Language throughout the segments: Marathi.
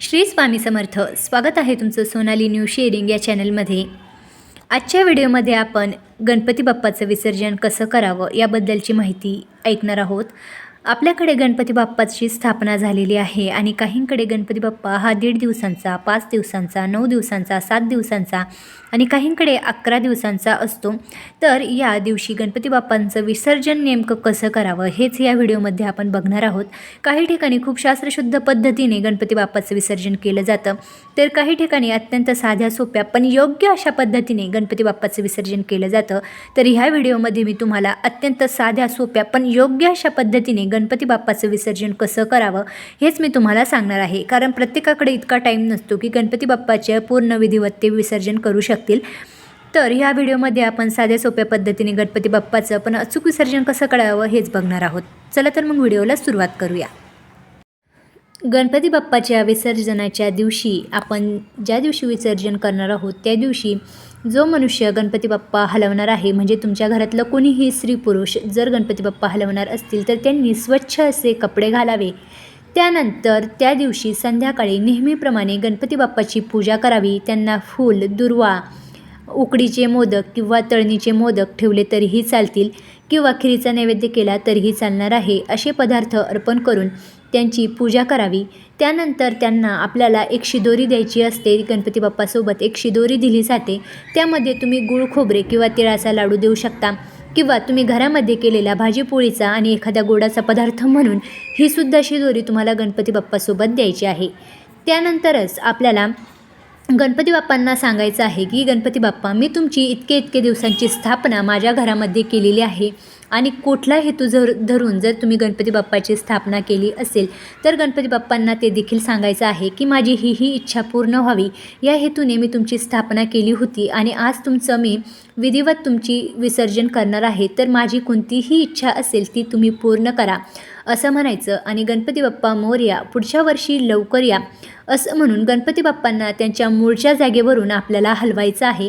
श्री स्वामी समर्थ. स्वागत आहे तुमचं सोनाली न्यू शेअरिंग या चॅनलमध्ये. आजच्या व्हिडिओमध्ये आपण गणपती बाप्पाचं विसर्जन कसं करावं याबद्दलची माहिती ऐकणार आहोत. आपल्याकडे गणपती बाप्पाची स्थापना झालेली आहे आणि काहींकडे गणपती बाप्पा हा 1.5 दिवसांचा, 5 दिवसांचा, 9 दिवसांचा, 7 दिवसांचा आणि काहींकडे 11 दिवसांचा असतो. तर या दिवशी गणपती बाप्पांचं विसर्जन नेमकं कसं करावं हेच या व्हिडिओमध्ये आपण बघणार आहोत. काही ठिकाणी खूप शास्त्रशुद्ध पद्धतीने गणपती बाप्पाचं विसर्जन केलं जातं, तर काही ठिकाणी अत्यंत साध्या सोप्या पण योग्य अशा पद्धतीने गणपती बाप्पाचं विसर्जन केलं जातं. तर ह्या व्हिडिओमध्ये मी तुम्हाला अत्यंत साध्या सोप्या पण योग्य अशा पद्धतीने गणपती बाप्पाचं विसर्जन कसं करावं हेच मी तुम्हाला सांगणार आहे. कारण प्रत्येकाकडे इतका टाईम नसतो की गणपती बाप्पाचे पूर्ण विधिवत ते विसर्जन करू शकतील. तर ह्या व्हिडिओमध्ये आपण साध्या सोप्या पद्धतीने गणपती बाप्पाचं पण अचूक विसर्जन कसं करावं हेच बघणार आहोत. चला तर मग व्हिडिओला सुरुवात करूया. गणपती बाप्पाच्या विसर्जनाच्या दिवशी आपण ज्या दिवशी विसर्जन करणार आहोत त्या दिवशी जो मनुष्य गणपती बाप्पा हलवणार आहे, म्हणजे तुमच्या घरातलं कोणीही स्त्री पुरुष जर गणपती बाप्पा हलवणार असतील तर त्यांनी स्वच्छ असे कपडे घालावे. त्यानंतर त्या दिवशी संध्याकाळी नेहमीप्रमाणे गणपती बाप्पाची पूजा करावी. त्यांना फूल, दुर्वा, उकडीचे मोदक किंवा तळणीचे मोदक ठेवले तरीही चालतील किंवा खिरीचा नैवेद्य केला तरीही चालणार आहे. असे पदार्थ अर्पण करून त्यांची पूजा करावी. त्यानंतर त्यांना आपल्याला एक शिदोरी द्यायची असते. गणपती बाप्पासोबत एक शिदोरी दिली जाते. त्यामध्ये तुम्ही गूळ खोबरे किंवा तिळाचा लाडू देऊ शकता किंवा तुम्ही घरामध्ये केलेला भाजीपोळीचा आणि एखाद्या गोडाचा पदार्थ म्हणून ही सुद्धा शिदोरी तुम्हाला गणपती बाप्पासोबत द्यायची आहे. त्यानंतरच आपल्याला गणपती बाप्पांना सांगायचं आहे की गणपती बाप्पा, मी तुमची इतके दिवसांची स्थापना माझ्या घरामध्ये केलेली आहे आणि कुठला हेतू धरून जर तुम्ही गणपती बाप्पाची स्थापना केली असेल तर गणपती बाप्पांना ते देखील सांगायचं आहे की माझी ही इच्छा पूर्ण व्हावी या हेतूने मी तुमची स्थापना केली होती आणि आज तुमचं मी विधिवत तुमची विसर्जन करणार आहे. तर माझी कोणतीही इच्छा असेल ती तुम्ही पूर्ण करा असं म्हणायचं आणि गणपती बाप्पा मोरया, पुढच्या वर्षी लवकर या असं म्हणून गणपती बाप्पांना त्यांच्या मूळच्या जागेवरून आपल्याला हलवायचं आहे.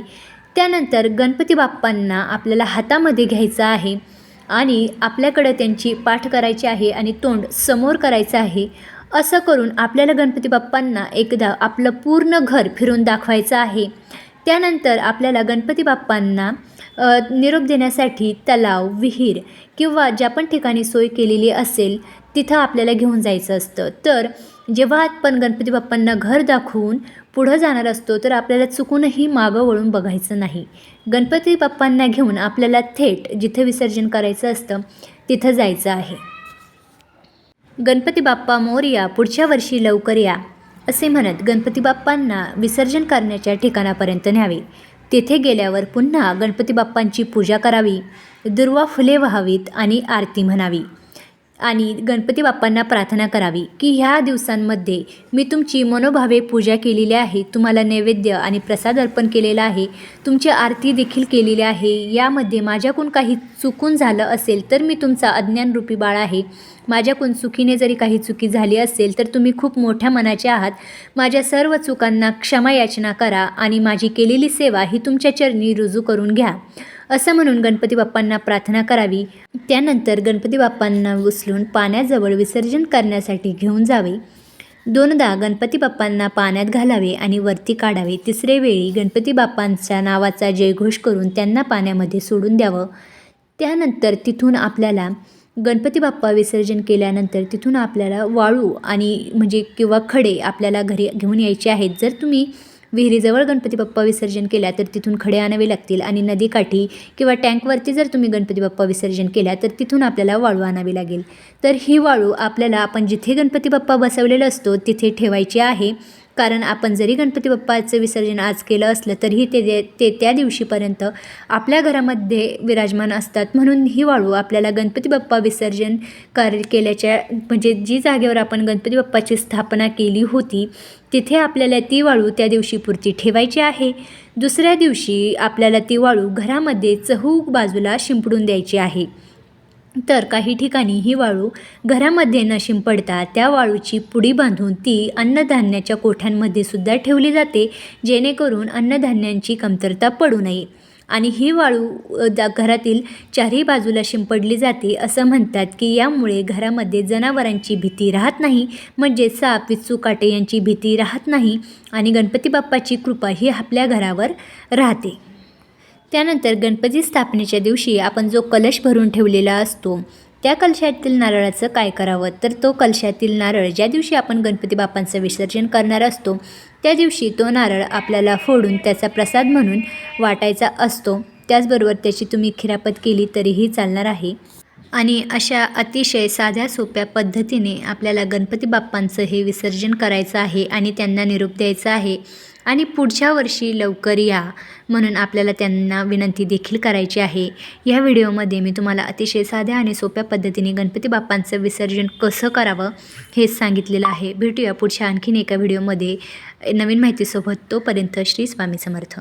त्यानंतर गणपती बाप्पांना आपल्याला हातामध्ये घ्यायचं आहे आणि आपल्याकडं त्यांची पाठ करायची आहे आणि तोंड समोर करायचं आहे. असं करून आपल्याला गणपती बाप्पांना एकदा आपलं पूर्ण घर फिरून दाखवायचं आहे. त्यानंतर आपल्याला गणपती बाप्पांना निरोप देण्यासाठी तलाव, विहीर किंवा ज्या पण ठिकाणी सोय केलेली असेल तिथं आपल्याला घेऊन जायचं असतं. तर जेव्हा आपण गणपती बाप्पांना घर दाखवून पुढं जाणार असतो तर आपल्याला चुकूनही मागं वळून बघायचं नाही. गणपती बाप्पांना घेऊन आपल्याला थेट जिथे विसर्जन करायचं असतं तिथं जायचं आहे. गणपती बाप्पा मोरया, पुढच्या वर्षी लवकर या असे म्हणत गणपती बाप्पांना विसर्जन करण्याच्या ठिकाणापर्यंत न्यावे. तेथे गेल्यावर पुन्हा गणपती बाप्पांची पूजा करावी, दुर्वा फुले व्हावीत आणि आरती म्हणावी आणि गणपती बाप्पांना प्रार्थना करावी की ह्या दिवसांमध्ये मी तुमची मनोभावे पूजा केलेली आहे, तुम्हाला नैवेद्य आणि प्रसाद अर्पण केलेला आहे, तुमची आरती देखील केलेली आहे. यामध्ये माझ्याकडून काही चुकून झालं असेल तर मी तुमचा अज्ञानरूपी बाळ आहे. माझ्याकडून चुकीने जरी काही चुकी झाली असेल तर तुम्ही खूप मोठ्या मनाचे आहात. माझ्या सर्व चुकांना क्षमा याचना करा आणि माझी केलेली सेवा ही तुमच्या चरणी रुजू करून घ्या असं म्हणून गणपती बाप्पांना प्रार्थना करावी. त्यानंतर गणपती बाप्पांना उचलून पाण्याजवळ विसर्जन करण्यासाठी घेऊन जावे. 2दा गणपती बाप्पांना पाण्यात घालावे आणि वरती काढावे. 3रे वेळी गणपती बाप्पांच्या नावाचा जयघोष करून त्यांना पाण्यामध्ये सोडून द्यावं. त्यानंतर तिथून आपल्याला गणपती बाप्पा विसर्जन केल्यानंतर तिथून आपल्याला वाळू आणि म्हणजे किंवा खडे आपल्याला घरी घेऊन यायचे आहेत. जर तुम्ही विहिरीजवळ गणपती बाप्पा विसर्जन केल्या तर तिथून खडे आणावे लागतील आणि नदीकाठी किंवा टँकवरती जर तुम्ही गणपती बाप्पा विसर्जन केल्या तर तिथून आपल्याला वाळू आणावी लागेल. तर ही वाळू आपल्याला आपण जिथे गणपती बाप्पा बसवलेला असतो तिथे ठेवायची आहे. कारण आपण जरी गणपती बाप्पाचं विसर्जन आज केलं असलं तरीही ते त्या दिवशीपर्यंत आपल्या घरामध्ये विराजमान असतात. म्हणून ही वाळू आपल्याला गणपती बाप्पा विसर्जन केल्याच्या म्हणजे जी जागेवर आपण गणपती बाप्पाची स्थापना केली होती तिथे आपल्याला ती वाळू त्या दिवशीपुरती ठेवायची आहे. दुसऱ्या दिवशी आपल्याला ती वाळू घरामध्ये चहूक बाजूला शिंपडून द्यायची आहे. तर काही ठिकाणी ही वाळू घरामध्ये न शिंपडता त्या वाळूची पुडी बांधून ती अन्नधान्याच्या कोठ्यांमध्ये सुद्धा ठेवली जाते, जेणेकरून अन्नधान्यांची कमतरता पडू नये. आणि ही वाळू घरातील चारही बाजूला शिंपडली जाते. असं म्हणतात की यामुळे घरामध्ये जनावरांची भीती राहत नाही, म्हणजे साप विच्छू काटे यांची भीती राहत नाही आणि गणपती बाप्पाची कृपा ही आपल्या घरावर राहते. त्यानंतर गणपती स्थापनेच्या दिवशी आपण जो कलश भरून ठेवलेला असतो त्या कलशातील नारळाचं काय करावं, तर तो कलशातील नारळ ज्या दिवशी आपण गणपती बाप्पांचं विसर्जन करणार असतो त्या दिवशी तो नारळ आपल्याला फोडून त्याचा प्रसाद म्हणून वाटायचा असतो. त्याचबरोबर त्याची तुम्ही खिरापत केली तरीही चालणार आहे. आणि अशा अतिशय साध्या सोप्या पद्धतीने आपल्याला गणपती बाप्पांचं हे विसर्जन करायचं आहे आणि त्यांना निरोप द्यायचा आहे आणि पुढच्या वर्षी लवकर या म्हणून आपल्याला त्यांना विनंती देखील करायची आहे. या व्हिडिओमध्ये मी तुम्हाला अतिशय साध्या आणि सोप्या पद्धतीने गणपती बाप्पांचं विसर्जन कसं करावं हेच सांगितलेलं आहे. भेटूया पुढच्या आणखीन एका व्हिडिओमध्ये नवीन माहितीसोबत. तोपर्यंत श्री स्वामी समर्थ.